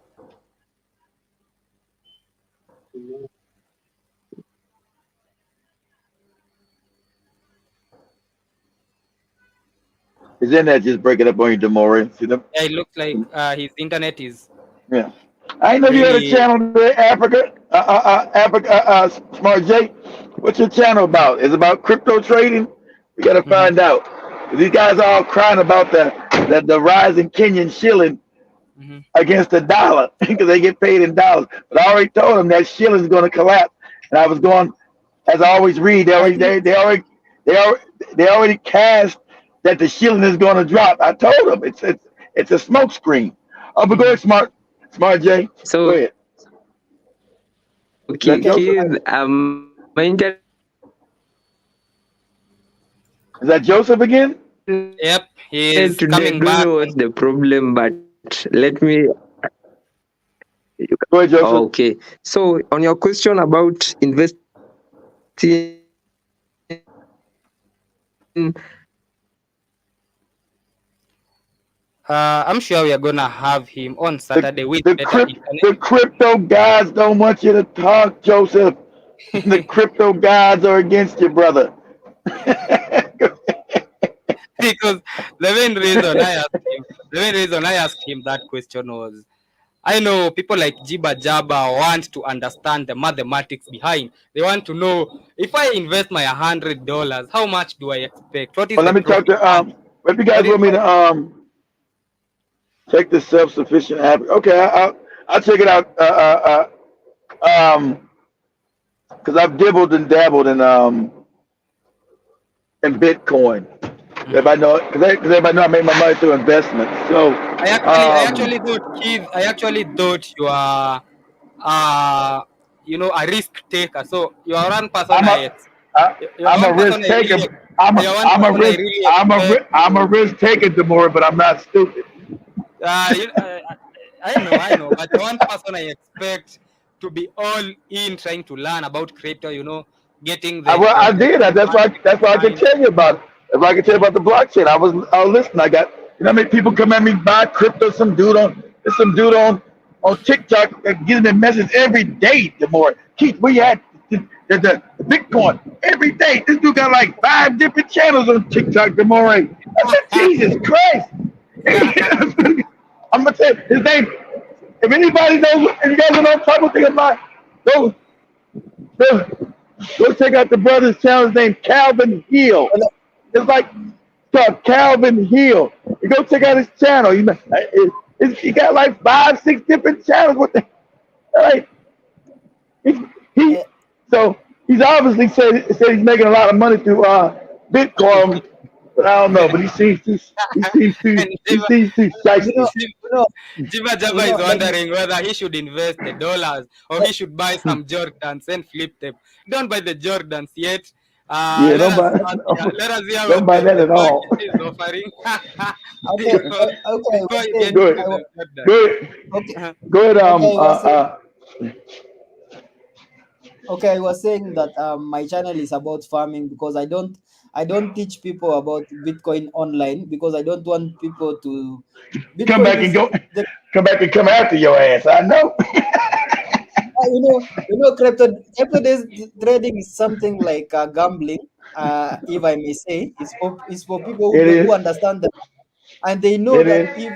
C: His internet just breaking up on you, Demore. See them?
A: Yeah, it looks like his internet is
C: Yeah. I know you had a
A: really.
C: channel today, Africa. Africa. Smart J. What's your channel about? Is it about crypto trading? We got to
A: Mhm,
C: find out. These guys are all crying about the rising Kenyan shilling
A: mhm.
C: against the dollar because they get paid in dollars. But I already told them that shilling is going to collapse. And I was going, as I always read,
D: I think
C: they already they already cast that the shilling is going to drop. I told them it's a smoke screen. Oh, but go
A: Mhm.
C: ahead, smart J. Go
B: So,
C: ahead. Is that
B: Keith,
C: Joseph?
B: my internet is coming back. Let
C: Is that
B: me.
C: Joseph again?
A: Yep, he
B: Today,
A: is
B: I don't
A: coming
B: know
A: back.
B: what's the problem, but let me.
C: Go ahead, Joseph.
B: Okay. So, on your question about investing
A: I'm sure we are gonna have him on
C: The
A: Saturday with
C: the
A: better
C: crypt
A: internet.
C: the crypto guys don't want you to talk, Joseph. The crypto guys are against you, brother.
A: Because the main reason I asked him that question was, I know people like Jiba Jaba want to understand the mathematics behind. They want to know, if I invest my $100, how much do I expect? What is
C: Well,
A: the
C: let me talk
A: profit
C: to
A: margin?
C: if you guys
A: What is
C: want me
A: my
C: to check the self-sufficient app. Okay, I'll check it out. Because I've dibbled and dabbled in Bitcoin.
A: Mhm.
C: Everybody know because everybody know I make my money through investments. So
A: I actually thought, Keith, I actually thought you are a risk taker. So you are one person
C: I'm a I,
A: you're
C: I'm a
A: one person
C: risk
A: I
C: taker.
A: really you're one
C: I'm a
A: person I
C: risk
A: really expect
C: I'm a
A: to
C: risk taker, Demore, but I'm not stupid.
A: I know, but the one person I expect to be all in trying to learn about crypto, getting
C: I
A: the
C: did.
A: mathematics
C: That's why I can
A: behind.
C: tell you about it. That's why I can tell you
A: Mhm.
C: about the blockchain. I was listening. I got how many people come at me buy crypto. There's some dude on TikTok that gives me messages every day. The more Keith, where you at? The Bitcoin every day. This dude got like 5 different channels on TikTok. The more I said, Jesus Christ. I'm gonna tell you his name. If anybody knows, if you guys know what I'm talking about, go Go, go check out the brother's channel. His name Calvin Hill.
D: well,
C: It's like called Calvin Hill. You go check out his channel. He got like 5, 6 different channels. What the like? He, he
D: uh,
C: so he's obviously said he's making a lot of money through Bitcoin, but I don't know. But
A: And
C: he seems too
D: you
C: shiesty.
D: know, you know,
A: Jiba
D: you
A: Jaba
D: know,
A: is
D: let me
A: wondering whether he should invest the dollars or
D: let,
A: he should buy some Jordans and flip them. Don't buy the Jordans yet.
C: Yeah,
A: Let us start here. Let us hear
C: don't
A: what
C: buy that
A: the
C: at all.
A: market is offering
D: okay,
A: before
D: okay. I
A: before
D: was
A: you get
D: saying,
C: Good,
A: into the Jordan.
C: good,
D: okay,
C: good.
D: okay. I was saying, okay. I was saying that my channel is about farming because I don't teach people about Bitcoin online because I don't want people to.
C: Come
D: Bitcoin
C: back and
D: is
C: go,
D: the
C: come back and come after your ass. I know.
D: crypto trading is something like gambling. If I may say, it's for people
C: It
D: who
C: is.
D: understand that and they know
C: It
D: that
C: is.
D: if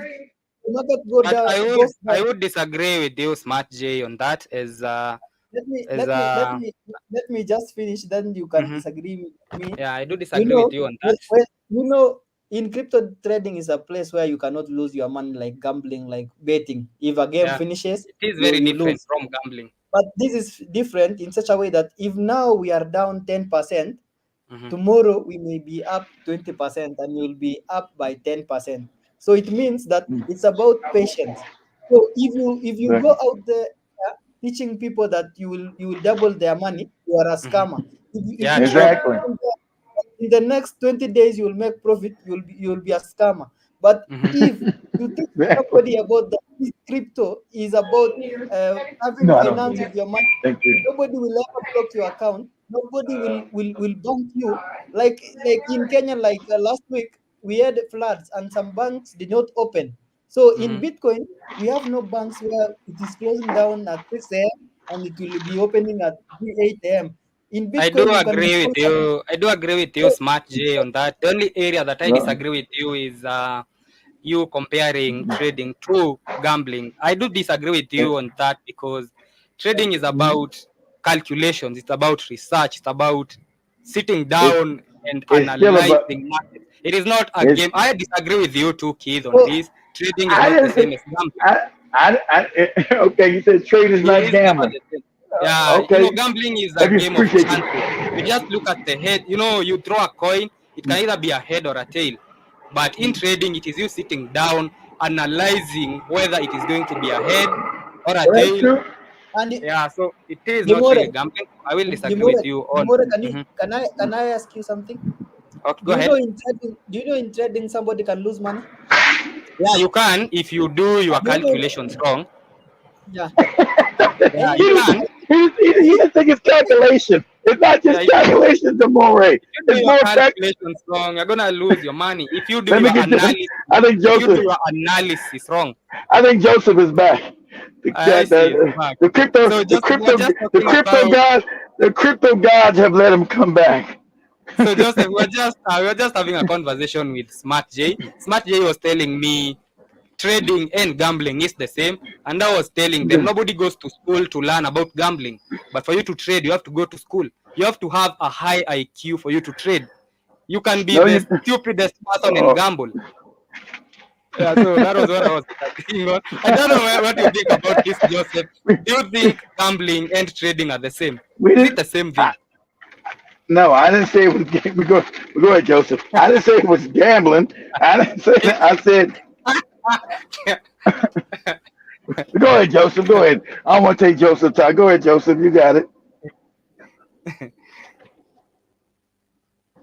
D: the market go
A: But
D: down
A: I would
D: goes
A: I
D: down.
A: would disagree with you, Smart J, on that.
D: Let me
A: As
D: let me let me let me just finish. Then you can
A: mhm.
D: disagree with me.
A: Yeah, I do
D: You
A: disagree with
D: know
A: you on that.
D: when you know. in crypto trading is a place where you cannot lose your money like gambling, like betting. If a game
A: Yeah,
D: finishes,
A: it is
D: you
A: very
D: you
A: different
D: lose.
A: from gambling.
D: But this is different in such a way that if now we are down 10%,
A: Hmm.
D: tomorrow we may be up 20% and you'll be up by 10%. So it means that it's about patience. So if you go out there teaching people that you will double their money, you are a
A: Hmm.
D: scammer. If
A: Yeah,
D: you tell
A: true.
C: Exactly.
D: people that in the next 20 days you will make profit, you'll be a scammer. But
A: Hmm.
D: if you teach
C: Exactly.
D: somebody about that this crypto is about having
C: No, I don't do
D: finance
C: that.
D: with your money,
C: Thank you.
D: nobody will ever block your account. Nobody will bank you. Like in Kenya, like last week we had floods and some banks did not open. So in
A: Hmm.
D: Bitcoin, we have no banks where it is closing down at 6 a.m. and it will be opening at 8 a.m. In
A: I do
D: Bitcoin, you can
A: agree with
D: deposit.
A: you. I do agree with you,
D: So,
A: Smart J, on that. The only area that I
C: No.
A: disagree with you is you comparing trading to gambling. I do disagree with
C: Eh,
A: you on that because trading is
C: mhm.
A: about calculations, it's about research, it's about sitting
C: It's
A: down and
C: it's still about
A: analyzing markets. It is not a
C: it's
A: game. I disagree with you too, Keith, on
D: so
A: this. Trading is
C: I
A: not the
C: didn't
A: same
C: say
A: as gambling.
C: okay, you said trade is
A: It
C: not
A: is never
C: gambling.
A: the same. Yeah,
C: Okay.
A: gambling is
C: I
A: a
C: just
A: game of
C: appreciate you.
A: chances. You just look at the head. You throw a coin. It can either be a head or a tail. But in trading, it is you sitting down, analyzing whether it is going to be a head or a
C: Well, that's
A: tail.
C: true.
D: and
A: Yeah, so it is not
D: Demore,
A: really gambling. I will disagree
D: Demore,
A: with you on.
D: Demore, can you
A: Mhm.
D: can I ask you something?
A: Okay,
D: Do
A: go
D: you know
A: ahead.
D: in trading? Do you know in trading somebody can lose money?
A: Yeah, you can if you do your
D: Do you know?
A: calculations wrong.
D: Yeah.
A: Yeah, you can.
C: He didn't think it's calculation. It's not
A: Yeah,
C: just calculations, Amore.
A: if you do
C: It's
A: your
C: more fact.
A: calculations wrong, you're gonna lose your money. If you do
C: Let me
A: your
C: get you.
A: analysis,
C: I think
A: if you do
C: Joseph.
A: your analysis wrong,
C: I think Joseph is back. The,
A: I see it's back.
C: the crypto,
A: So
C: the
A: We're
C: crypto,
A: just
C: the
A: talking
C: crypto
A: about.
C: gods, the crypto gods have let him come back.
A: So Joseph, we're just having a conversation with Smart J. Smart J was telling me trading and gambling is the same, and I was telling them nobody goes to school to learn about gambling, but for you to trade, you have to go to school. You have to have a high IQ for you to trade. You can be
C: No,
A: the
C: you.
A: stupidest person and
C: Oh,
A: gamble. Yeah, so that was what I was agreeing on. I don't know what you think about this, Joseph. Do you think gambling and trading are the same?
C: we
A: Is it
C: didn't.
A: the same
C: I,
A: thing?
C: no, I didn't say it was. We go ahead, Joseph. I didn't say it was gambling. I didn't say that. I said, go ahead, Joseph. Go ahead. I don't want to take Joseph's time. Go ahead, Joseph. You got it.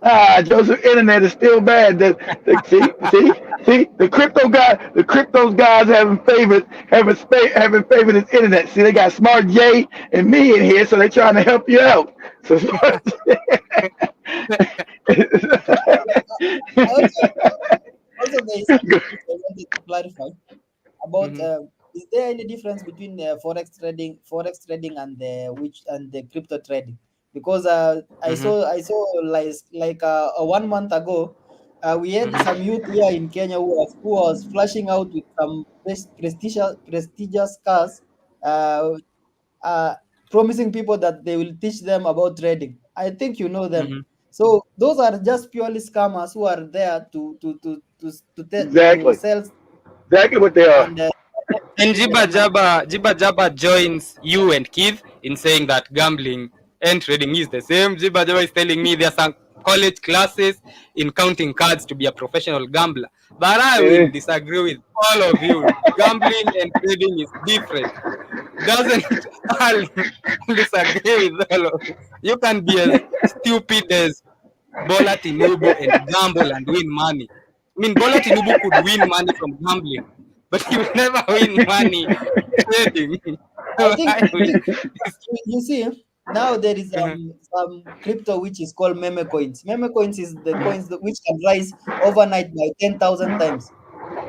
C: Ah, Joseph, internet is still bad. See, the crypto guys having favored this internet. See, they got Smart J and me in here, so they're trying to help you out. So,
D: Also, there is something which I wanted to clarify about.
A: Mhm,
D: Is there any difference between forex trading, and the crypto trading? Because I
A: mhm,
D: saw I saw like 1 month ago, we had
A: mhm,
D: some youth here in Kenya who was flashing out with some prestigious cars, uh, uh, promising people that they will teach them about trading. I think you know them.
A: mhm.
D: So those are just purely scammers who are there to
C: exactly,
D: sell
C: exactly what they are.
D: and
A: And
D: their money.
A: Jiba Jabba joins you and Keith in saying that gambling and trading is the same. Jiba Jabba is telling me there's some college classes in counting cards to be a professional gambler. But I will
C: Eh,
A: disagree with all of you. Gambling and trading is different. Doesn't I'll disagree with all of you. You can be as stupid as Bola Tinubu and gamble and win money. I mean, Bola Tinubu could win money from gambling, but he will never win money trading.
D: I
A: So
D: think
A: I will.
D: you see now there is some crypto which is called meme coins. Meme coins is the coins which can rise overnight by 10,000 times.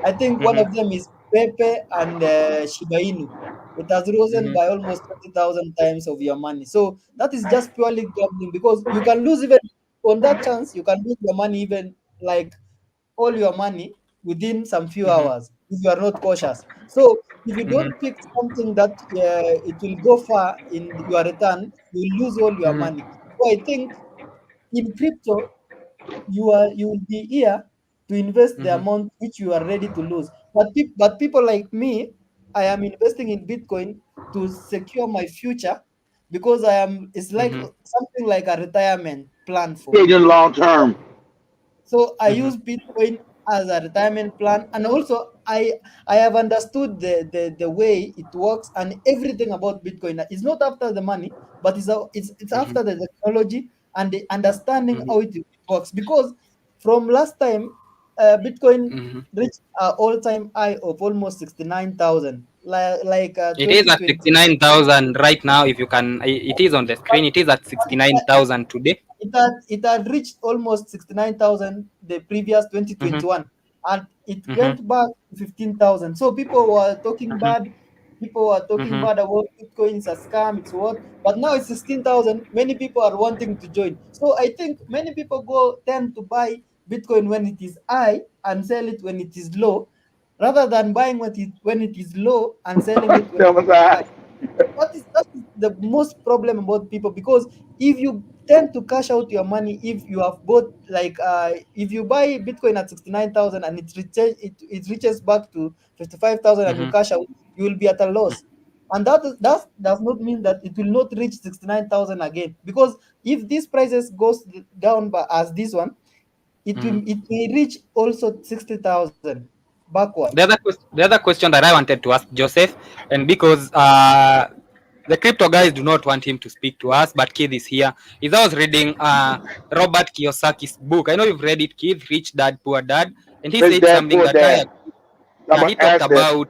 D: I think one
A: Mhm,
D: of them is Pepe and Shiba Inu. It has risen
A: mhm,
D: by almost 20,000 times of your money. So that is just purely gambling because you can lose even on that chance. You can lose your money even like all your money within some few
A: mhm,
D: hours if you are not cautious. So if you
A: mhm,
D: don't pick something that it will go far in your return, you will lose all your
A: mhm,
D: money. So I think in crypto you will be here. to invest the
A: Mhm.
D: amount which you are ready to lose. But people like me, I am investing in Bitcoin to secure my future because I am. It's like
A: Mhm.
D: something like a retirement plan for me.
C: Thinking long term.
D: So I
A: Mhm.
D: use Bitcoin as a retirement plan, and also I have understood the way it works and everything about Bitcoin. It's not after the money, but it's
A: Mhm.
D: after the technology and the understanding
A: Mhm.
D: how it works. Because from last time, Bitcoin
A: Mhm.
D: reached an all-time high of almost 69,000, like
A: It is at
D: 2020.
A: 69,000 right now. If you can, it is on the
D: But,
A: screen. It is at
D: but
A: 69,000 today.
D: it had reached almost 69,000 the previous
A: Mhm.
D: 2021, and it
A: Mhm.
D: went back to 15,000. So people were talking
A: Mhm.
D: bad. People were talking
A: Mhm.
D: bad about Bitcoin. It's a scam. It's what? But now it's 16,000. Many people are wanting to join. So I think many people tend to buy Bitcoin when it is high and sell it when it is low, rather than buying when it is low and selling it when it
C: Tell my
D: is high.
C: side.
D: That is the most problem about people, because if you tend to cash out your money, if you have bought, like, if you buy Bitcoin at 69,000 and it reaches back to 55,000 and you
A: Mhm.
D: cash out, you will be at a loss. And that does not mean that it will not reach 69,000 again, because if these prices goes down by, as this one,
A: Mhm.
D: it may reach also 60,000 backwards.
A: The other question that I wanted to ask Joseph, and because the crypto guys do not want him to speak to us, but Keith is here. Is I was reading Robert Kiyosaki's book. I know you've read it, Keith, Rich Dad Poor Dad, and he
C: Rich
A: said
C: dad,
A: something
C: poor
A: that I
C: dad. I'm
A: yeah
C: an
A: he talked
C: asset.
A: about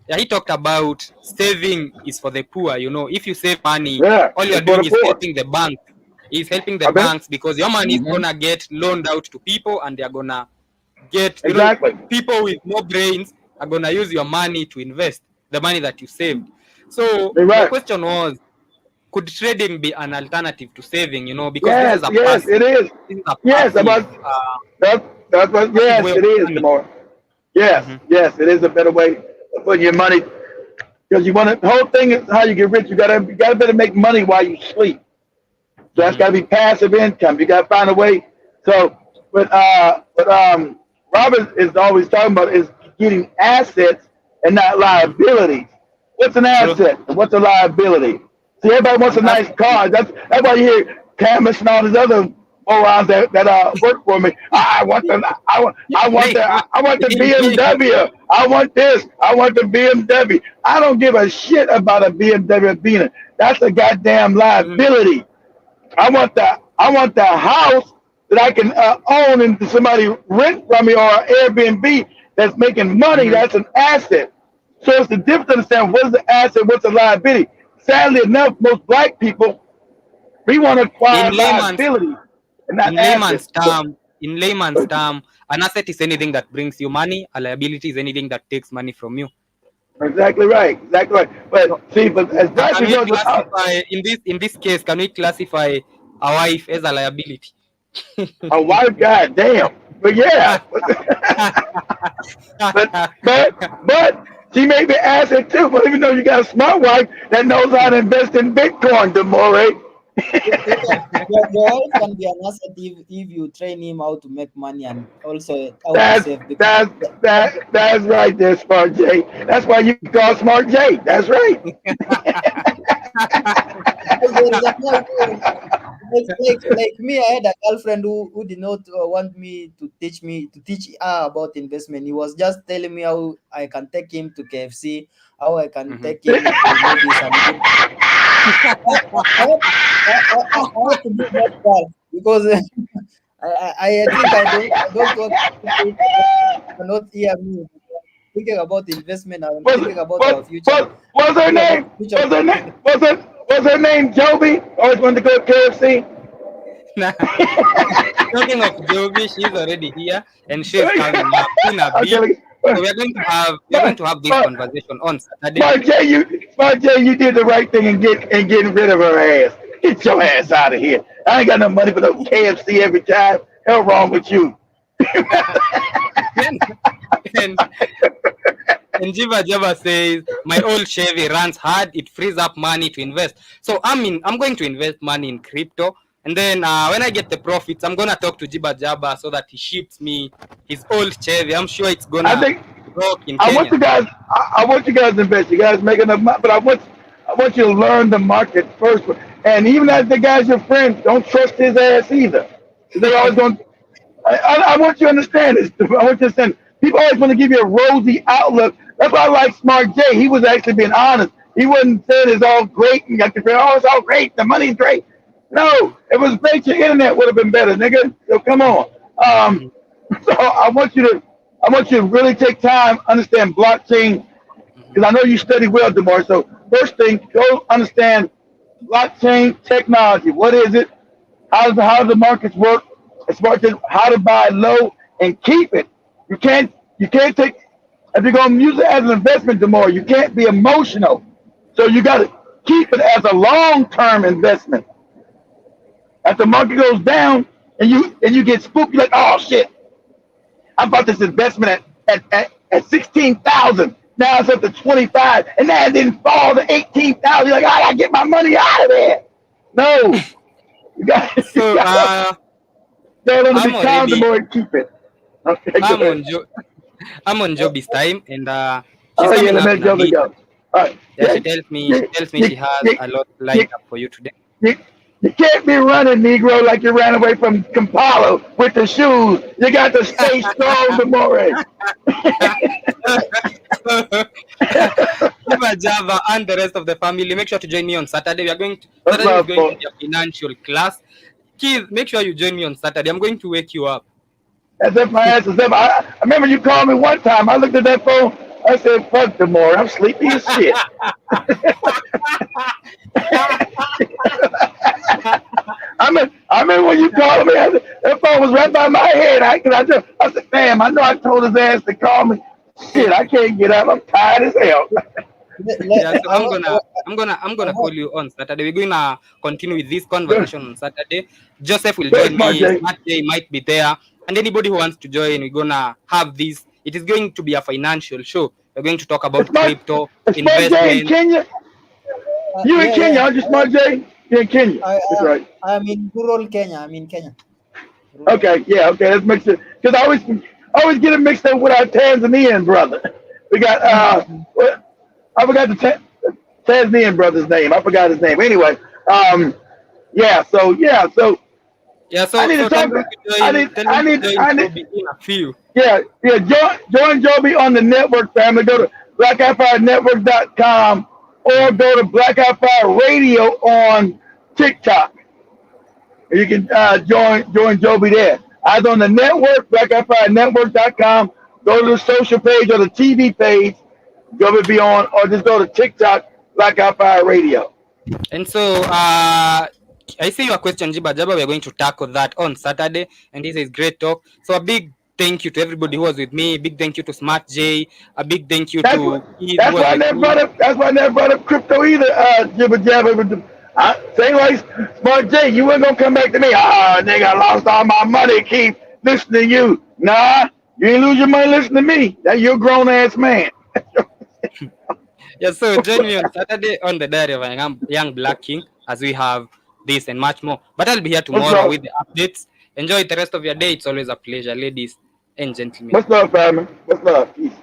A: yeah he talked about saving is for the poor. If you save money,
C: Yeah,
A: all you're
C: it's for the
A: doing is
C: poor.
A: helping the bank. Is helping the
C: Okay.
A: banks because your money is
B: Mhm.
A: gonna get loaned out to people, and they're gonna get
C: Exactly.
A: people with more brains are gonna use your money to invest the money that you saved. So
C: You're
A: my
C: right.
A: question was, could trading be an alternative to saving? Because this
C: Yes,
A: is a
C: yes,
A: passive
C: it is.
A: this is a
C: Yes,
A: passive
C: that's that's what.
A: passive
C: Yes,
A: way of
C: it is.
A: money.
C: Tomorrow. Yes,
A: Mm-hmm.
C: yes, it is a better way of putting your money because you want to. The whole thing is how you get rich. You gotta better make money while you sleep. So that's
A: Mm-hmm.
C: got to be passive income. You got to find a way. So, but Robert is always talking about is getting assets and not
A: Mm-hmm.
C: liabilities. What's an
A: True.
C: asset and what's a liability? See, everybody wants
A: An
C: a nice
A: asset is
C: car. That's why you hear Camus and all these other morons that work for me. I want the BMW. I want this. I want the BMW. I don't give a shit about a BMW being. That's a goddamn
A: mm-hmm.
C: liability. I want the house that I can own and somebody rent from me or Airbnb that's making money.
A: Mm-hmm.
C: That's an asset. So it's the difference to understand what is the asset, what's the liability. Sadly enough, most black people we want to
A: In
C: acquire
A: layman's
C: liability and
A: in
C: not assets.
A: layman's term, in layman's term, an asset is anything that brings you money. A liability is anything that takes money from you.
C: Exactly right. Exactly right.
A: So,
C: But see, but as black
A: can we
C: people, without
A: classify in this case? Can we classify a wife as a liability?
C: a wife, god damn. But yeah, but but she may be asset too. But even though you got a smart wife that knows how to invest in Bitcoin, Demore.
D: Your wife can be an asset if you train him how to make money and also how to
C: that's
D: save, because
C: that's that's right there, Smart J. That's why you call Smart J. That's right.
D: there is another way. Like me, I had a girlfriend who did not want me to teach her about investment. He was just telling me how I can take him to KFC, how I can
A: Mhm.
D: take him to maybe some good. I have to do that part because I think I don't want people to not hear me. Thinking about investment, I'm
C: Was
D: thinking about
C: was
D: our future.
C: was her
D: Thinking about
C: name?
D: the future.
C: Was her name? Was her name Joby? Always wanted to go to KFC.
A: Talking of Jovi, she's already here and she's coming up in a bit.
C: Okay,
A: So we are going to have this
C: but
A: conversation on Saturday.
C: Smart J, you did the right thing in getting rid of her ass. Get your ass out of here. I ain't got no money for no KFC every time. Hell wrong with you?
A: and, and and Jiva Java says my old Chevy runs hard. It frees up money to invest. So I'm going to invest money in crypto, And then when I get the profits, I'm gonna talk to Jiba Jaba so that he ships me his old Chevy. I'm sure it's
C: I
A: gonna
C: think
A: rock in
C: I want
A: Kenya.
C: you guys. I want you guys to invest. You guys make enough money, but I want you to learn the market first. And even as the guy's your friend, don't trust his ass either. They always going. I want you to understand this. I want you to understand. People always want to give you a rosy outlook. That's why I like Smart J. He was actually being honest. He wasn't saying it's all great and got the oh, it's all great. The money's great. No, if it was great, your internet would have been better, nigga. So come on. Um,
A: Mhm,
C: so I want you to really take time, understand blockchain,
A: mhm,
C: because I know you study well, Demar. So first thing, go understand blockchain technology. What is it? How do the markets work? As far as how to buy low and keep it. You can't take if you're gonna use it as an investment, Demar. You can't be emotional. So you got to keep it as a long-term investment. As the market goes down and you get spooked, you're like, oh shit, I bought this investment at 16,000. Now it's up to 25, and now it didn't fall to 18,000. You're like, I gotta get my money out of there. No, you got you
A: So
C: got to learn to be
A: I'm
C: calm the
A: already
C: more you keep it. Okay, go
A: I'm
C: ahead.
A: on I'm on Joby's time, and she's
C: Oh yeah,
A: coming
C: let
A: up
C: me
A: in a
C: Joby
A: bit.
C: go. All right,
A: Yeah,
C: yeah,
A: she
C: you,
A: tells me
C: you,
A: she has
C: you,
A: a lot lined
C: you,
A: up for you today.
C: you, you can't be running, Negro, like you ran away from Kampala with the shoes. You got to stay strong, Demore.
A: Kiba Java and the rest of the family, make sure to join me on Saturday.
C: That's
A: Saturday is
C: love,
A: going to
C: boy.
A: be a financial class. Kids, make sure you join me on Saturday. I'm going to wake you up.
C: As if my ass is up. I remember you called me one time. I looked at that phone. I said, fuck tomorrow. I'm sleepy as shit. I mean, when you called me, that phone was right by my head. I said, damn, I know I told his ass to call me. Shit, I can't get up. I'm tired as hell.
A: Yeah, so
D: I, wa-
A: I'm
D: I,
A: gonna call
D: wa-
A: you on Saturday. We're gonna continue with this
C: Good,
A: conversation on Saturday. Joseph will
C: good,
A: join
C: Smart
A: me.
C: J.
A: Smart J might be there, and anybody who wants to join, we're gonna have this. It is going to be a financial show. We're going to talk
C: It's
A: about
C: Smart,
A: crypto
C: it's Smart J in
A: investment.
C: Kenya. You in
D: yeah,
C: Kenya?
D: yeah.
C: Aren't you Smart J? You in Kenya? That's right.
D: I'm in rural Kenya. I'm in Kenya. Rural.
C: Okay, yeah, okay. Let's mix it because I always get it mixed up with our Tanzanian brother. We got I forgot the Tanzanian brother's name. I forgot his name. Anyway, um, yeah. So
A: Yeah,
C: I need to
A: so
C: talk.
A: tell him to join
C: I need.
A: Joby in a few.
C: Yeah. Join Joby on the network family. Go to blackifirenetwork.com or go to Black Fire Radio on TikTok. You can join Joby there. Either on the network, blackifirenetwork.com, go to the social page or the TV page, Joby be on, or just go to TikTok, Black Fire Radio.
A: And so I see your question, Jiba Jaba. We're going to tackle that on Saturday, and this is great talk. So a big thank you to everybody who was with me. Big thank you to Smart J. A big thank you
C: That's what.
A: to Keith who
C: That's
A: was
C: why I
A: with
C: never brought
A: me.
C: up. That's why I never brought up crypto either. Jibba jabba. Same like Smart J. You weren't gonna come back to me. Ah, nigga, I lost all my money. Keep listening to you. Nah, you ain't lose your money listening to me. That you're a grown ass man.
A: Yeah, so join me on Saturday on the Diary of a Young Black King as we have this and much more. But I'll be here
C: What's
A: tomorrow
C: up?
A: with the updates. Enjoy the rest of your day. It's always a pleasure, ladies and gentlemen.
C: What's up, family? What's up? Peace.